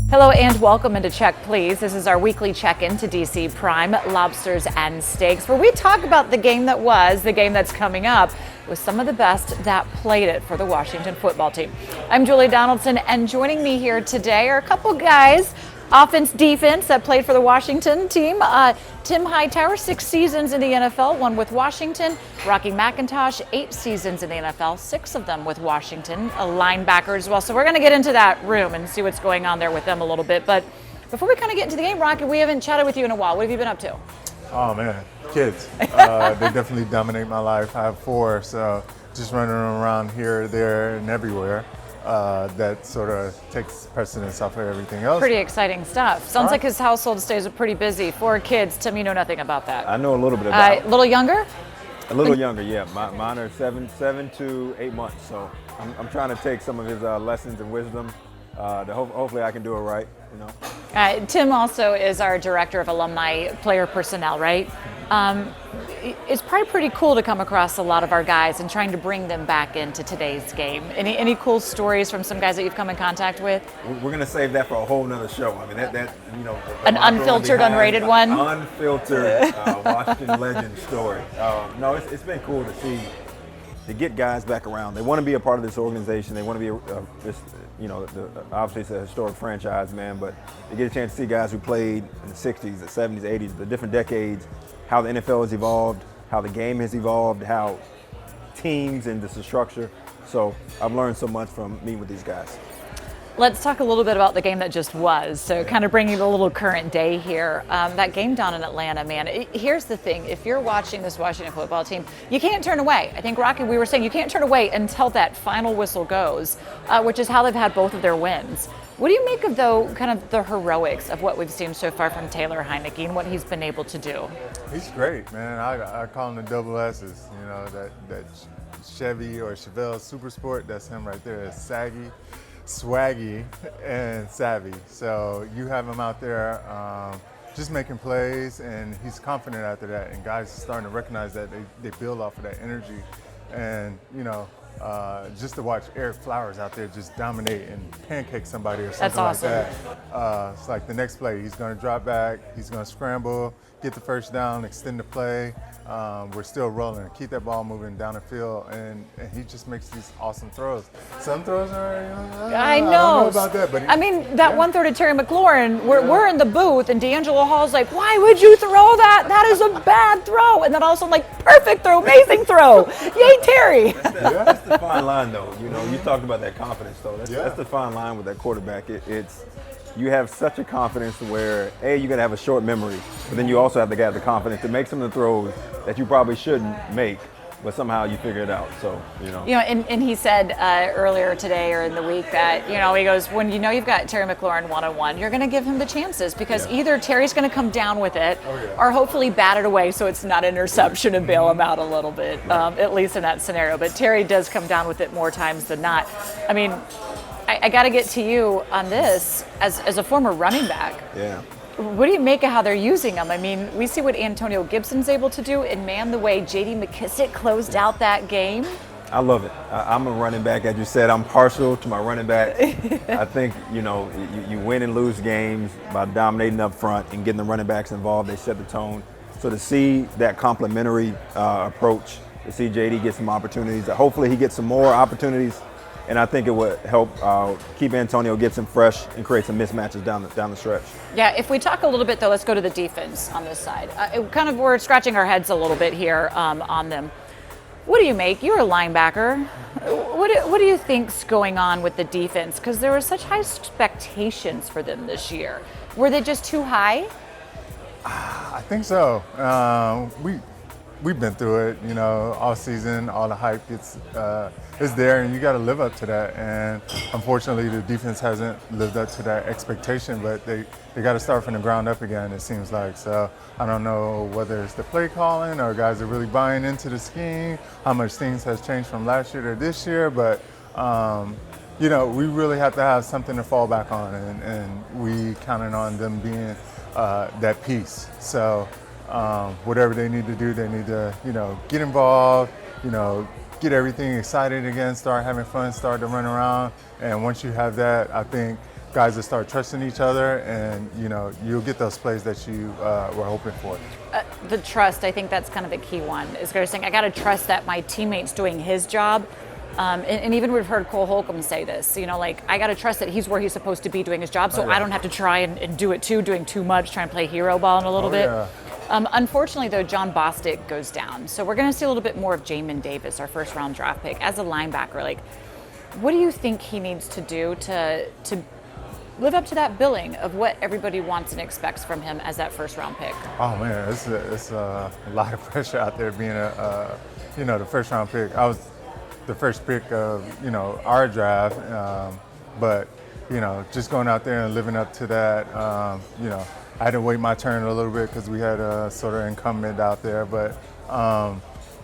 Hello and welcome into Check Please. This is our weekly check-in to DC Prime, Lobsters and Steaks, where we talk about the game that was, the game that's coming up, with some of the best that played it for the Washington football team. I'm Julie Donaldson, and joining me here today are a couple guys, offense, defense, that played for the Washington team. Tim Hightower, 6 seasons in the NFL, 1 with Washington. Rocky McIntosh, 8 seasons in the NFL, 6 of them with Washington, a linebacker as well. So we're going to get into that room and see what's going on there with them a little bit. But before we kind of get into the game, Rocky, we haven't chatted with you in a while. What have you been up to? Oh man, kids. They definitely dominate my life. I have 4, so just running around here, there, and everywhere. That sort of takes precedence off of everything else. Pretty exciting stuff. Sounds like his household stays pretty busy. 4 kids. Tim, you know nothing about that. I know a little bit about it. A little younger? A little younger, yeah. Mine are 7 to 8 months, so I'm trying to take some of his lessons and wisdom. Hopefully I can do it right, you know. Tim also is our director of alumni player personnel, right? It's probably pretty cool to come across a lot of our guys and trying to bring them back into today's game. Any cool stories from some guys that you've come in contact with? We're gonna save that for a whole nother show. I mean, that you know, an unfiltered, unrated one. Unfiltered Washington legend story. No, it's been cool to see, to get guys back around. They want to be a part of this organization. They want to be this, you know, obviously it's a historic franchise, man. But they get a chance to see guys who played in the '60s, the '70s, '80s, the different decades. How the NFL has evolved, how the game has evolved, how teams and the structure. So I've learned so much from meeting with these guys. Let's talk a little bit about the game that just was. So kind of bringing a little current day here. That game down in Atlanta, man, here's the thing. If you're watching this Washington football team, you can't turn away. I think, Rocky, we were saying you can't turn away until that final whistle goes, which is how they've had both of their wins. What do you make of, though, kind of the heroics of what we've seen so far from Taylor Heinicke and what he's been able to do? He's great, man. I call him the double S's. You know, that Chevy or Chevelle Super Sport, that's him right there. It's saggy, swaggy, and savvy. So you have him out there just making plays, and he's confident after that. And guys are starting to recognize that they build off of that energy. And, you know, just to watch Eric Flowers out there just dominate and pancake somebody or something like that. It's like the next play, he's going to drop back, he's going to scramble, get the first down, extend the play. We're still rolling, keep that ball moving down the field, and he just makes these awesome throws. Some throws are, I know. I don't know about that, but that one throw to Terry McLaurin, we're in the booth, and D'Angelo Hall's like, "Why would you throw that? That is a bad throw." And then also I'm like, "Perfect throw, amazing throw, yay Terry!" That's the fine line, though. You know, you talked about that confidence, though. That's the fine line with that quarterback. It's you have such a confidence where, you got to have a short memory, but then you also have to have the confidence to make some of the throws that you probably shouldn't make, but somehow you figure it out. So, you know. And he said earlier today or in the week that, you know, he goes, when you know you've got Terry McLaurin one-on-one, you're going to give him the chances because either Terry's going to come down with it or hopefully bat it away so it's not an interception and bail him out a little bit, at least in that scenario. But Terry does come down with it more times than not. I mean, I got to get to you on this as a former running back. Yeah. What do you make of how they're using him? I mean, we see what Antonio Gibson's able to do, and man, the way J.D. McKissic closed out that game. I love it. I'm a running back, as you said. I'm partial to my running back. I think, you know, you win and lose games by dominating up front and getting the running backs involved. They set the tone. So to see that complementary approach, to see J.D. get some opportunities, hopefully he gets some more opportunities. And I think it would help keep Antonio Gibson fresh and create some mismatches down the stretch. Yeah, if we talk a little bit, though, let's go to the defense on this side. We're scratching our heads a little bit here on them. What do you make? You're a linebacker. What do you think's going on with the defense? Because there were such high expectations for them this year. Were they just too high? I think so. We've been through it, you know, all season. All the hype is there, and you got to live up to that. And unfortunately, the defense hasn't lived up to that expectation. But they got to start from the ground up again. It seems like. So I don't know whether it's the play calling or guys are really buying into the scheme. How much things has changed from last year to this year, but. You know, we really have to have something to fall back on, and we counted on them being that piece. So. Whatever they need to do, they need to, you know, get involved, you know, get everything excited again, start having fun, start to run around. And once you have that, I think guys will start trusting each other, and you'll get those plays that you were hoping for. The trust, I think that's kind of the key one. Is saying I got to trust that my teammate's doing his job. And even we've heard Cole Holcomb say this, I got to trust that he's where he's supposed to be doing his job, so I don't have to try and do it too, doing too much, trying to play hero ball in a little bit. Yeah. Unfortunately, though, John Bostic goes down. So we're going to see a little bit more of Jamin Davis, our first-round draft pick, as a linebacker. What do you think he needs to do to live up to that billing of what everybody wants and expects from him as that first-round pick? Oh, man, it's a lot of pressure out there being the first-round pick. I was the first pick of, our draft, but, just going out there and living up to that, I had to wait my turn a little bit because we had a sort of incumbent out there. But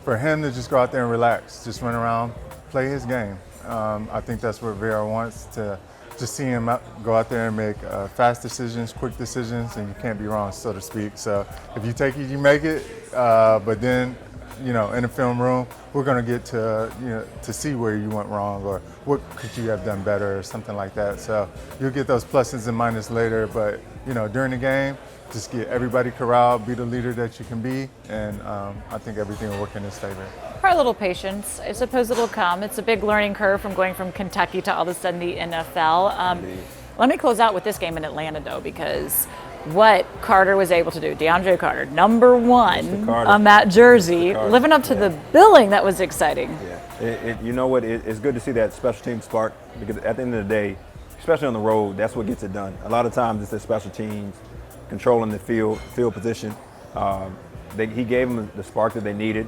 for him to just go out there and relax, just run around, play his game. I think that's what Vera wants, to just see him go out there and make fast decisions, quick decisions, and you can't be wrong, so to speak. So if you take it, you make it. But then, in the film room, we're going to get to see where you went wrong or what could you have done better or something like that. So you'll get those pluses and minuses later, but during the game, just get everybody corralled, be the leader that you can be, and I think everything will work in his favor. Probably a little patience. I suppose it'll come. It's a big learning curve from going from Kentucky to all of a sudden the NFL. Let me close out with this game in Atlanta, though, because what Carter was able to do, DeAndre Carter, number one on that jersey, living up to the billing, that was exciting. Yeah, you know what? It's good to see that special team spark, because at the end of the day, especially on the road, that's what gets it done. A lot of times it's the special teams controlling the field position. He gave them the spark that they needed.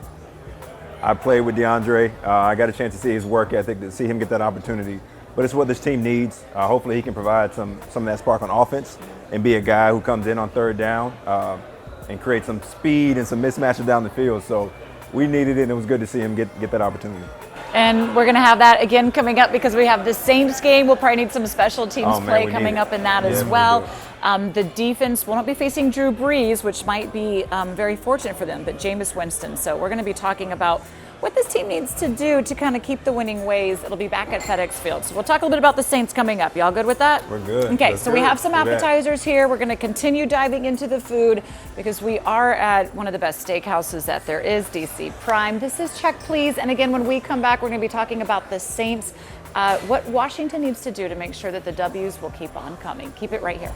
I played with DeAndre. I got a chance to see his work ethic, to see him get that opportunity. But it's what this team needs. Hopefully he can provide some of that spark on offense and be a guy who comes in on third down and create some speed and some mismatches down the field. So we needed it, and it was good to see him get that opportunity. And we're going to have that again coming up because we have the Saints game. We'll probably need some special teams play coming up in that as well. The defense will not be facing Drew Brees, which might be very fortunate for them, but Jameis Winston. So we're going to be talking about what this team needs to do to kind of keep the winning ways. It'll be back at FedEx Field. So we'll talk a little bit about the Saints coming up. Y'all good with that? We're good. Okay, so we have some appetizers here. We're going to continue diving into the food because we are at one of the best steakhouses that there is, DC Prime. This is Check Please. And again, when we come back, we're going to be talking about the Saints, what Washington needs to do to make sure that the W's will keep on coming. Keep it right here.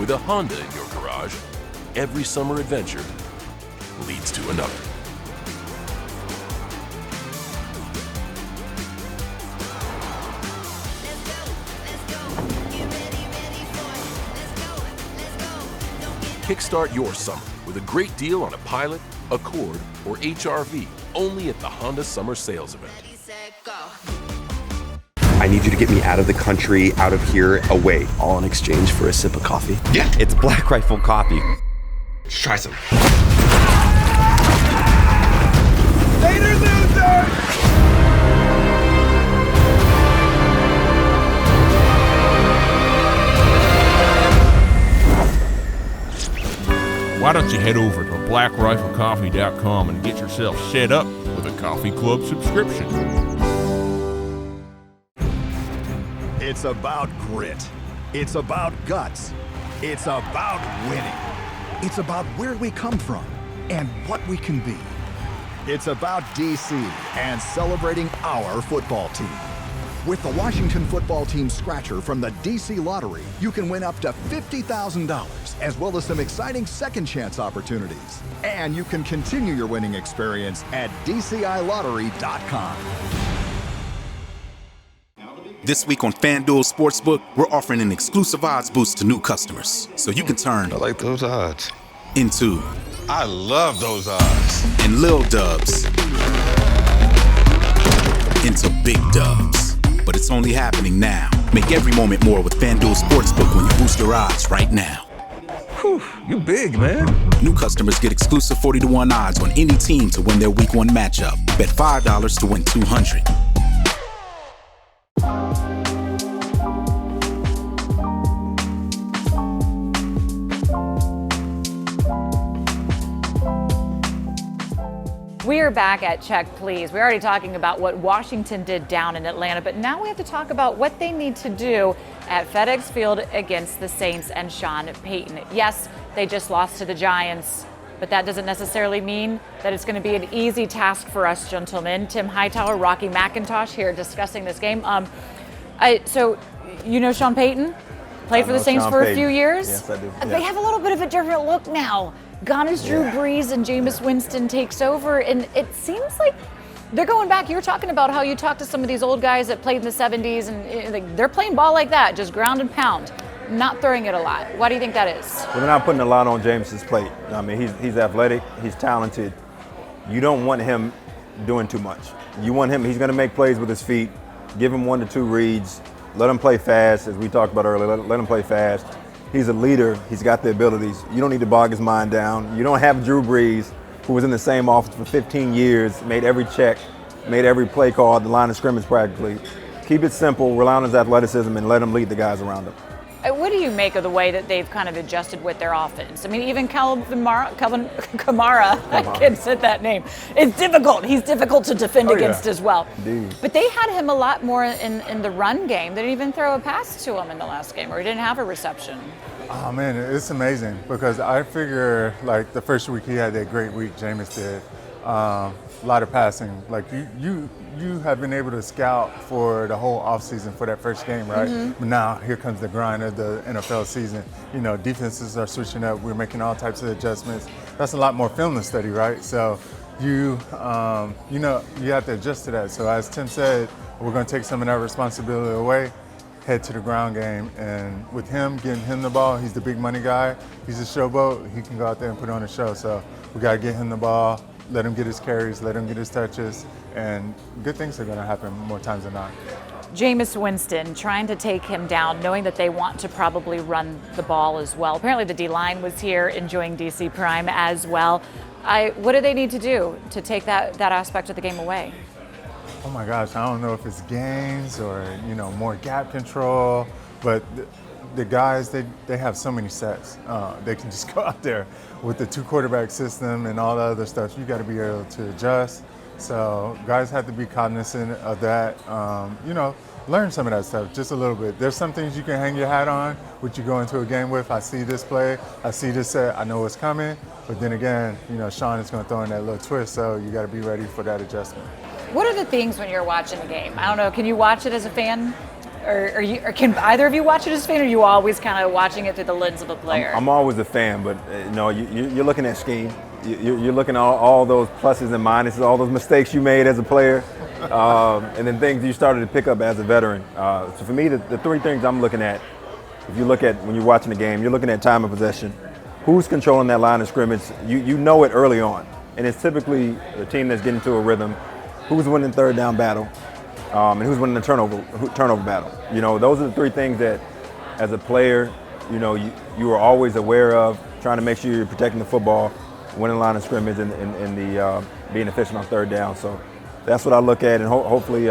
With a Honda in your garage, every summer adventure leads to another. Kickstart your summer with a great deal on a Pilot, Accord, or HR-V only at the Honda Summer Sales Event. I need you to get me out of the country, out of here, away. All in exchange for a sip of coffee? Yeah, it's Black Rifle Coffee. Let's try some. Later, loser! Why don't you head over to blackriflecoffee.com and get yourself set up with a coffee club subscription. It's about grit. It's about guts. It's about winning. It's about where we come from and what we can be. It's about DC and celebrating our football team. With the Washington football team scratcher from the DC Lottery, you can win up to $50,000, as well as some exciting second chance opportunities. And you can continue your winning experience at DCILottery.com. This week on FanDuel Sportsbook, we're offering an exclusive odds boost to new customers. So you can turn I like those odds. into I love those odds. and Lil Dubs into Big Dubs. But it's only happening now. Make every moment more with FanDuel Sportsbook when you boost your odds right now. Whew, you big, man. New customers get exclusive 40-1 odds on any team to win their Week 1 matchup. Bet $5 to win $200. are back at Check Please. We're already talking about what Washington did down in Atlanta, but now we have to talk about what they need to do at FedEx Field against the Saints and Sean Payton. Yes, they just lost to the Giants, but that doesn't necessarily mean that it's going to be an easy task for us, gentlemen. Tim Hightower, Rocky McIntosh here discussing this game. So you know Sean Payton? Played for the Saints for a few years? Yes, I do. They Yes. have a little bit of a different look now. Gone is Drew Brees and Jameis Winston takes over, and it seems like they're going back. You were talking about how you talked to some of these old guys that played in the 70s, and they're playing ball like that, just ground and pound, not throwing it a lot. Why do you think that is? Well, they're not putting a lot on James's plate. I mean, he's athletic, he's talented. You don't want him doing too much. You want him, he's going to make plays with his feet, give him 1 to 2 reads, let him play fast, as we talked about earlier, let him play fast. He's a leader, he's got the abilities. You don't need to bog his mind down. You don't have Drew Brees, who was in the same office for 15 years, made every check, made every play call at the line of scrimmage practically. Keep it simple, rely on his athleticism, and let him lead the guys around him. What do you make of the way that they've kind of adjusted with their offense? I mean, even Calvin Kamara, I can't say that name. It's difficult. He's difficult to defend against as well. Indeed. But they had him a lot more in the run game. They didn't even throw a pass to him in the last game, or he didn't have a reception. Oh man, it's amazing because I figure like the first week he had that great week, Jameis did. A lot of passing. Like you have been able to scout for the whole offseason for that first game, right? Mm-hmm. But now here comes the grind of the NFL season. You know, defenses are switching up. We're making all types of adjustments. That's a lot more film to study, right? So you have to adjust to that. So as Tim said, we're going to take some of that responsibility away, head to the ground game, and with him, getting him the ball, he's the big money guy. He's a showboat. He can go out there and put on a show. So we got to get him the ball, let him get his carries, let him get his touches, and good things are going to happen more times than not. Jameis Winston trying to take him down, knowing that they want to probably run the ball as well. Apparently the D-line was here enjoying DC Prime as well. What do they need to do to take that aspect of the game away? Oh my gosh, I don't know if it's games or, more gap control, but the guys, they have so many sets. They can just go out there with the 2 quarterback system and all the other stuff. You got to be able to adjust. So guys have to be cognizant of that. Learn some of that stuff just a little bit. There's some things you can hang your hat on, which you go into a game with. I see this play, I see this set, I know what's coming. But then again, Sean is going to throw in that little twist, so you got to be ready for that adjustment. What are the things when you're watching a game? I don't know, can you watch it as a fan? Or can either of you watch it as a fan, or are you always kind of watching it through the lens of a player? I'm always a fan, but you're looking at scheme. You're looking at all those pluses and minuses, all those mistakes you made as a player, and then things you started to pick up as a veteran. So for me, the 3 things I'm looking at, if you look at when you're watching the game, you're looking at time of possession. Who's controlling that line of scrimmage? You know it early on, and it's typically the team that's getting into a rhythm. Who's winning third down battle? And who's winning the turnover battle? Those are the 3 things that, as a player, you are always aware of, trying to make sure you're protecting the football, winning line of scrimmage, and being efficient on third down. So that's what I look at, and hopefully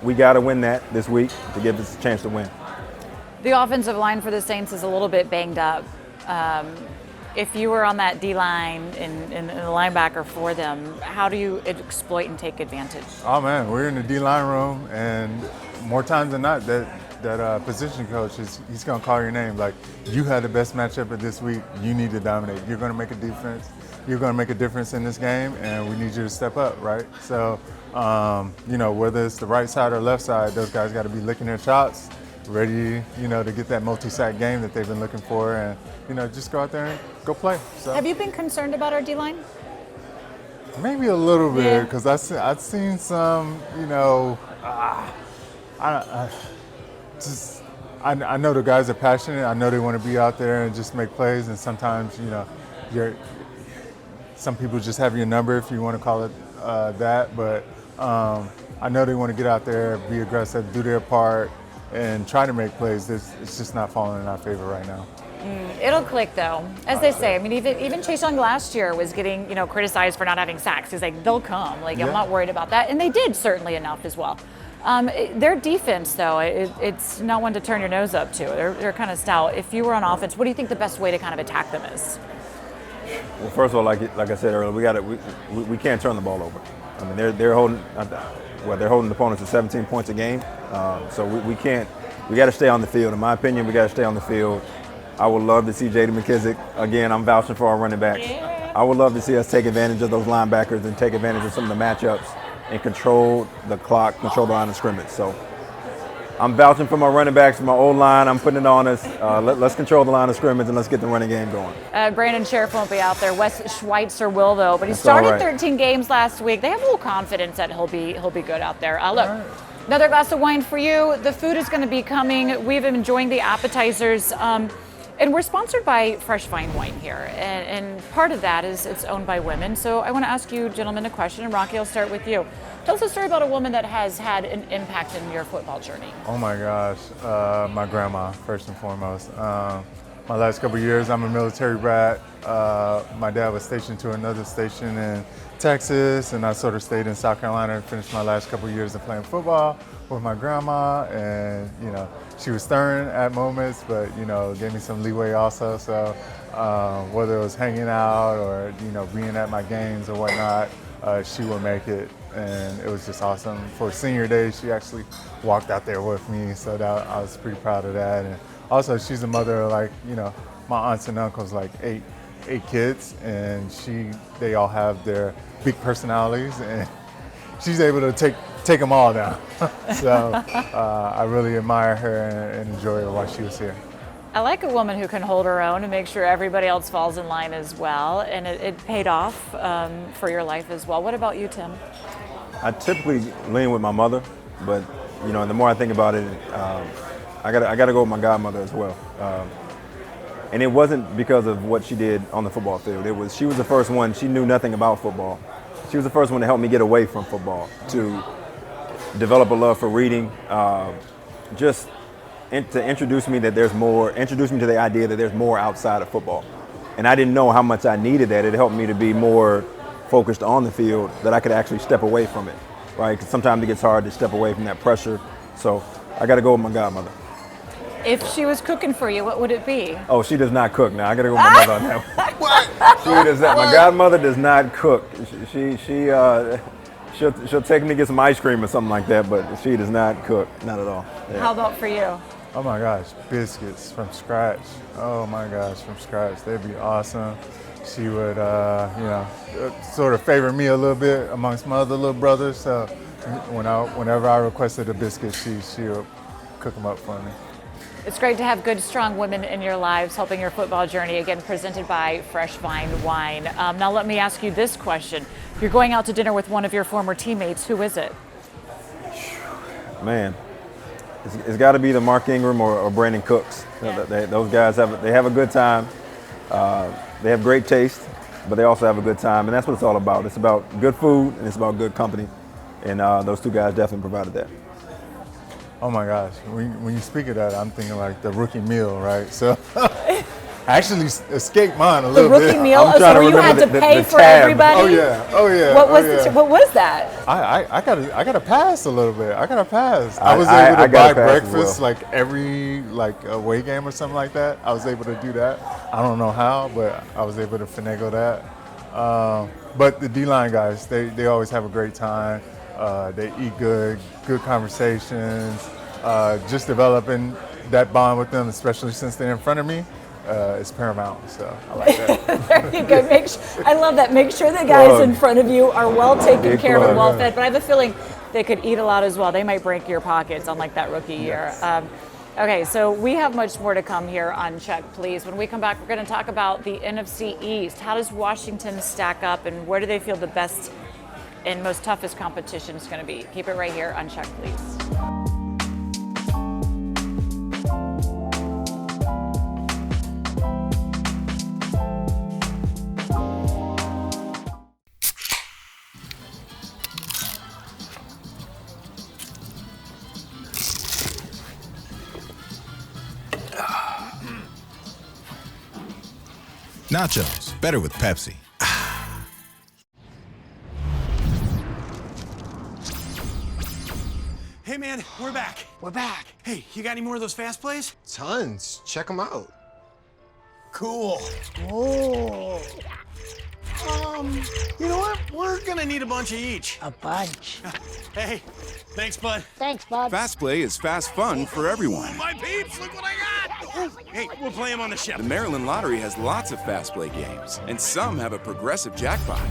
we got to win that this week to give us a chance to win. The offensive line for the Saints is a little bit banged up. If you were on that D-line and the linebacker for them, how do you exploit and take advantage? Oh man, we're in the D-line room, and more times than not, that position coach he's going to call your name. Like, you had the best matchup of this week. You need to dominate. You're going to make a difference. You're going to make a difference in this game, and we need you to step up, right? So, whether it's the right side or left side, those guys got to be licking their chops, ready, to get that multi-sack game that they've been looking for, and just go out there and go play. So. Have you been concerned about our D-line? Maybe a little bit, because I've seen some, I know the guys are passionate. I know they want to be out there and just make plays, and sometimes, some people just have your number, if you want to call it that, but I know they want to get out there, be aggressive, do their part, and try to make plays. It's just not falling in our favor right now. It'll click though, as they say. I mean, even Chase Young last year was getting criticized for not having sacks. He's like, they'll come. I'm not worried about that, and they did certainly enough as well. Their defense, though, it's not one to turn your nose up to. They're kind of stout. If you were on offense, what do you think the best way to kind of attack them is? Well, first of all, like I said earlier, we can't turn the ball over. I mean, they're holding the opponents to 17 points a game. So we can't. We got to stay on the field. In my opinion, we got to stay on the field. I would love to see J.D. McKissick. Again, I'm vouching for our running backs. Yeah. I would love to see us take advantage of those linebackers and take advantage of some of the matchups and control the clock, control the line of scrimmage. So I'm vouching for my running backs, my old line. I'm putting it on us. Let's control the line of scrimmage and let's get the running game going. Brandon Sheriff won't be out there. Wes Schweitzer will, though. But he That's all started right. 13 games last week. They have full confidence that he'll be good out there. Look, another glass of wine for you. The food is going to be coming. We've been enjoying the appetizers. And we're sponsored by Fresh Fine Wine here. And part of that is it's owned by women. So I want to ask you, gentlemen, a question. And Rocky, I'll start with you. Tell us a story about a woman that has had an impact in your football journey. Oh my gosh, my grandma, first and foremost. My last couple of years, I'm a military brat. My dad was stationed to another station in Texas, and I sort of stayed in South Carolina and finished my last couple of years of playing football with my grandma. And, you know, she was stern at moments, but, you know, gave me some leeway also. So whether it was hanging out or, you know, being at my games or whatnot, she would make it. And it was just awesome. For senior day, she actually walked out there with me, so that I was pretty proud of that. And also, she's a mother of, like, you know, my aunts and uncles, like eight kids, and they all have their big personalities, and she's able to take them all down. So I really admire her and enjoy her while she was here. I like a woman who can hold her own and make sure everybody else falls in line as well. And it paid off for your life as well. What about you, Tim? I typically lean with my mother, but, you know, the more I think about it, I gotta go with my godmother as well. And it wasn't because of what she did on the football field. She was the first one. She knew nothing about football. She was the first one to help me get away from football, to develop a love for reading, just to introduce me that there's more, introduce me to the idea that there's more outside of football. And I didn't know how much I needed that. It helped me to be more focused on the field, that I could actually step away from it, right? Because sometimes it gets hard to step away from that pressure. So I got to go with my godmother. If she was cooking for you, what would it be? Oh, she does not cook. Now I got to go with my mother on that one. What? She does not. My godmother does not cook. She'll take me to get some ice cream or something like that, but she does not cook, not at all. Yeah. How about for you? Oh my gosh, biscuits from scratch. Oh my gosh, from scratch. They'd be awesome. She would, you know, sort of favor me a little bit amongst my other little brothers. So whenever I requested a biscuit, she would cook them up for me. It's great to have good, strong women in your lives helping your football journey. Again, presented by Fresh Vine Wine. Now let me ask you this question. You're going out to dinner with one of your former teammates. Who is it? Man, it's got to be the Mark Ingram or Brandon Cooks. Yeah. Those guys have a good time. They have great taste, but they also have a good time, and that's what it's all about. It's about good food and it's about good company, and those two guys definitely provided that. Oh my gosh, when you speak of that, I'm thinking like the rookie meal, right? So I actually escaped mine a little bit. The rookie meal? So you had to pay for everybody? Oh yeah. What was that? I got a pass a little bit. I got a pass. I was able to buy breakfast like every away game or something like that. I was able to do that. I don't know how, but I was able to finagle that. But the D-line guys, they always have a great time. They eat good conversations. Just developing that bond with them, especially since they're in front of me, is paramount. So I like that. There you go. I love that. Make sure the guys in front of you are well taken care of and well fed. But I have a feeling they could eat a lot as well. They might break your pockets, unlike that rookie year. Okay, so we have much more to come here on Check Please. When we come back, we're going to talk about the NFC East. How does Washington stack up, and where do they feel the best and most toughest competition is going to be? Keep it right here on Check Please. Nachos, better with Pepsi. Hey man, we're back. We're back. Hey, you got any more of those fast plays? Tons. Check them out. cool. Oh, You know what? We're gonna need a bunch of each. a bunch. Hey, thanks, bud. Thanks, bud. Fast Play is fast fun for everyone. My peeps, look what I got! Hey, we'll play them on the ship. The Maryland Lottery has lots of Fast Play games, and some have a progressive jackpot.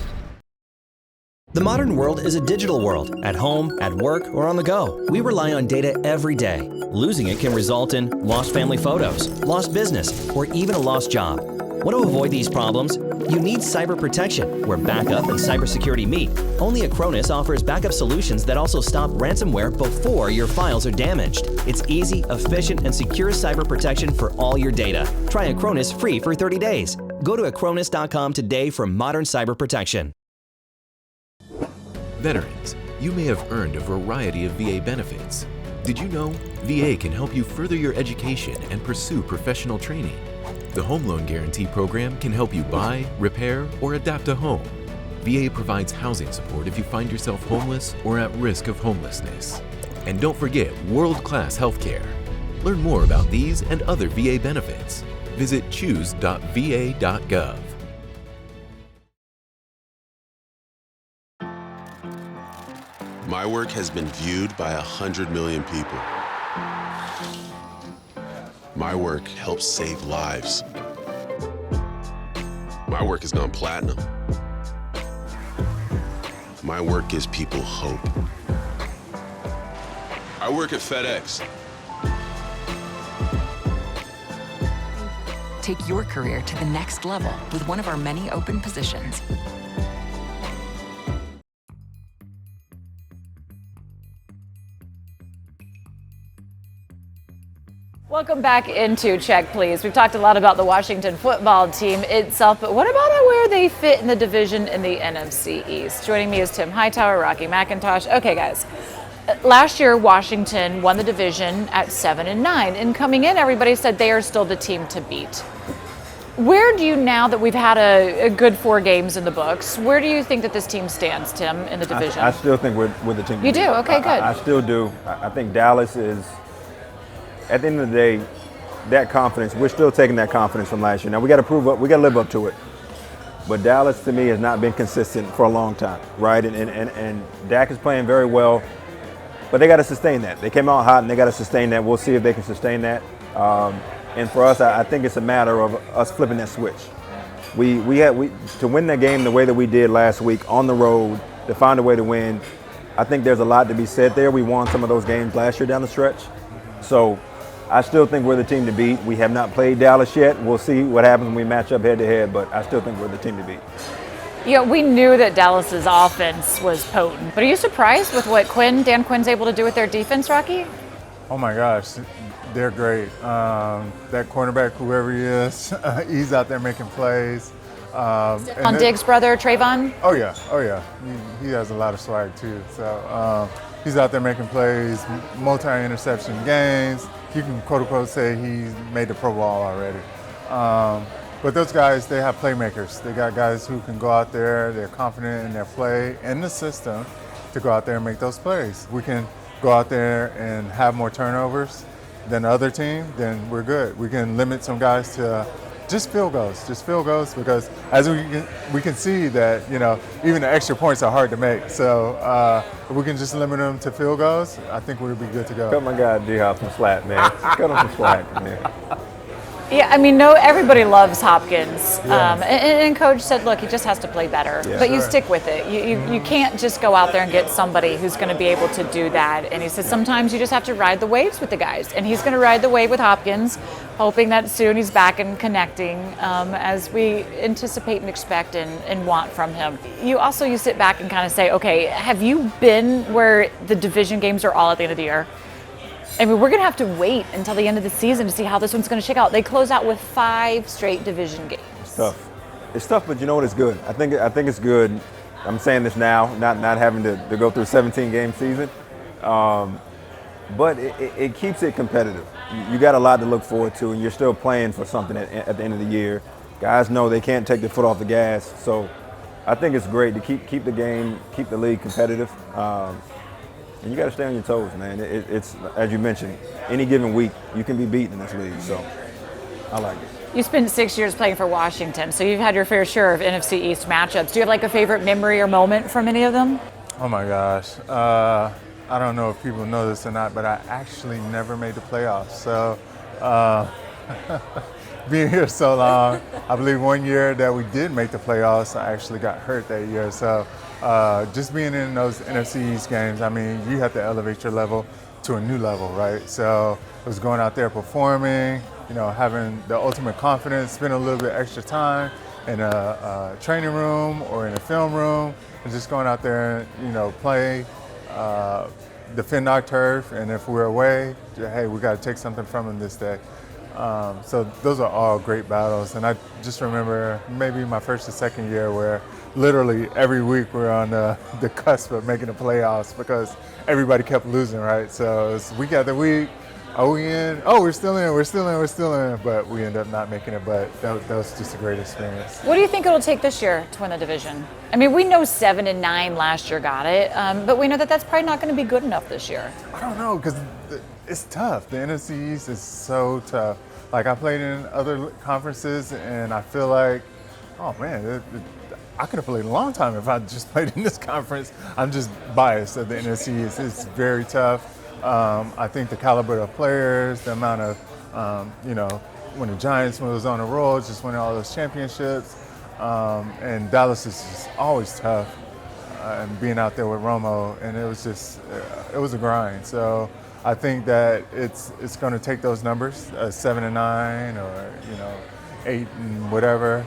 The modern world is a digital world. At home, at work, or on the go. We rely on data every day. Losing it can result in lost family photos, lost business, or even a lost job. Want to avoid these problems? You need cyber protection, where backup and cybersecurity meet. Only Acronis offers backup solutions that also stop ransomware before your files are damaged. It's easy, efficient, and secure cyber protection for all your data. Try Acronis free for 30 days. Go to acronis.com today for modern cyber protection. Veterans, you may have earned a variety of VA benefits. Did you know VA can help you further your education and pursue professional training? The Home Loan Guarantee Program can help you buy, repair, or adapt a home. VA provides housing support if you find yourself homeless or at risk of homelessness. And don't forget world-class healthcare. Learn more about these and other VA benefits. Visit choose.va.gov. My work has been viewed by 100 million people. My work helps save lives. My work has gone platinum. My work gives people hope. I work at FedEx. Take your career to the next level with one of our many open positions. Welcome back into Check Please. We've talked a lot about the Washington football team itself, but what about where they fit in the division in the NFC East? Joining me is Tim Hightower, Rocky McIntosh. Okay, guys. Last year, Washington won the division at 7-9, and coming in, everybody said they are still the team to beat. Where do you, now that we've had a good 4 games in the books, where do you think that this team stands, Tim, in the division? I still think we're the team to beat. You do? Okay, good. I still do. I think Dallas is, at the end of the day, that confidence, we're still taking that confidence from last year. Now, we got to live up to it. But Dallas, to me, has not been consistent for a long time, right? And Dak is playing very well, but they got to sustain that. They came out hot, and they got to sustain that. We'll see if they can sustain that. And for us, I think it's a matter of us flipping that switch. We to win that game the way that we did last week on the road, to find a way to win, I think there's a lot to be said there. We won some of those games last year down the stretch. So I still think we're the team to beat. We have not played Dallas yet. We'll see what happens when we match up head-to-head, but I still think we're the team to beat. Yeah, we knew that Dallas's offense was potent, but are you surprised with what Dan Quinn's able to do with their defense, Rocky? Oh my gosh, they're great. That cornerback, whoever he is, he's out there making plays. On Diggs' brother, Trayvon? Oh yeah. He has a lot of swag too. So he's out there making plays, multi-interception games. You can quote unquote say he made the Pro Bowl already. But those guys, they have playmakers. They got guys who can go out there, they're confident in their play and the system to go out there and make those plays. We can go out there and have more turnovers than the other team, then we're good. We can limit some guys to just field goals, because as we can see that, even the extra points are hard to make. So if we can just limit them to field goals, I think we'll be good to go. Cut my guy D-Hop some slack, man. Cut him some slack, man. Yeah, I mean, everybody loves Hopkins. Yeah. And Coach said, look, he just has to play better. Yeah, but you stick with it. You can't just go out there and get somebody who's going to be able to do that. And he said sometimes you just have to ride the waves with the guys. And he's going to ride the wave with Hopkins, hoping that soon he's back and connecting as we anticipate and expect and want from him. You sit back and kind of say, okay, have you been where the division games are all at the end of the year? I mean, we're going to have to wait until the end of the season to see how this one's going to shake out. They close out with 5 straight division games. It's tough, but you know what? It's good. I think it's good. I'm saying this now, not having to go through a 17-game season. But it keeps it competitive. You got a lot to look forward to, and you're still playing for something at the end of the year. Guys know they can't take their foot off the gas. So I think it's great to keep the game, keep the league competitive. And you got to stay on your toes, man. It's as you mentioned, any given week you can be beaten in this league. So I like it. You spent 6 years playing for Washington, so you've had your fair share of NFC East matchups. Do you have like a favorite memory or moment from any of them? Oh my gosh. I don't know if people know this or not, but I actually never made the playoffs. So being here so long, I believe one year that we did make the playoffs, I actually got hurt that year. So just being in those NFC East games, I mean, you have to elevate your level to a new level, right? So it was going out there performing, you know, having the ultimate confidence, spending a little bit extra time in a training room or in a film room, and just going out there and, you know, play, defend our turf, and if we're away, hey, we got to take something from them this day. So those are all great battles, and I just remember maybe my first or second year where literally every week we're on the cusp of making the playoffs because everybody kept losing, right? So it was week after week. Are we in? Oh, we're still in, but we end up not making it, but that was just a great experience. What do you think it'll take this year to win the division? I mean, we know 7-9 last year got it, but we know that that's probably not going to be good enough this year. I don't know, because it's tough. The NFC East is so tough. Like, I played in other conferences, and I feel like, oh man, I could have played a long time if I just played in this conference. I'm just biased at the NFC East. It's very tough. I think the caliber of players, the amount of, you know, when the Giants was on the road, just winning all those championships, and Dallas is just always tough, and being out there with Romo, and it was just, it was a grind. So I think that it's going to take those numbers, 7-9 or, you know, 8 and whatever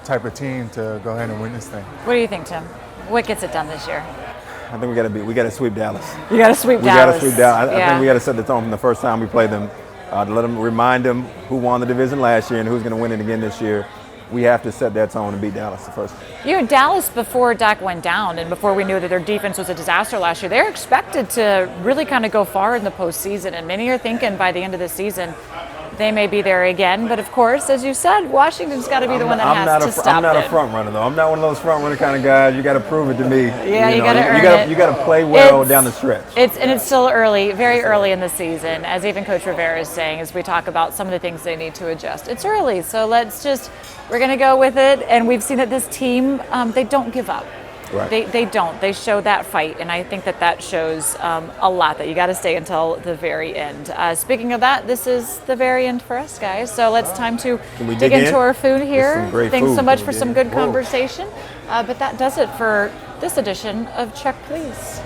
type of team to go ahead and win this thing. What do you think, Tim? What gets it done this year? I think we got to sweep Dallas. You got to sweep Dallas. We got to sweep Dallas. I think we got to set the tone from the first time we play them, to let them remind them who won the division last year and who's going to win it again this year. We have to set that tone and beat Dallas the first. You know, Dallas, before Dak went down and before we knew that their defense was a disaster last year, they're expected to really kind of go far in the postseason. And many are thinking by the end of the season, they may be there again. But of course, as you said, Washington's got to be the one that has to stop it. I'm not a front runner, though. I'm not one of those front runner kind of guys. You got to prove it to me. Yeah, you got to earn it. You got to play well down the stretch. It's still early, very early in the season, as even Coach Rivera is saying, as we talk about some of the things they need to adjust. It's early, so we're going to go with it. And we've seen that this team, they don't give up. Right. They don't. They show that fight, and I think that shows a lot, that you got to stay until the very end. Speaking of that, this is the very end for us, guys. So it's time to dig into our food here. Thanks so much for some good conversation. But that does it for this edition of Check Please.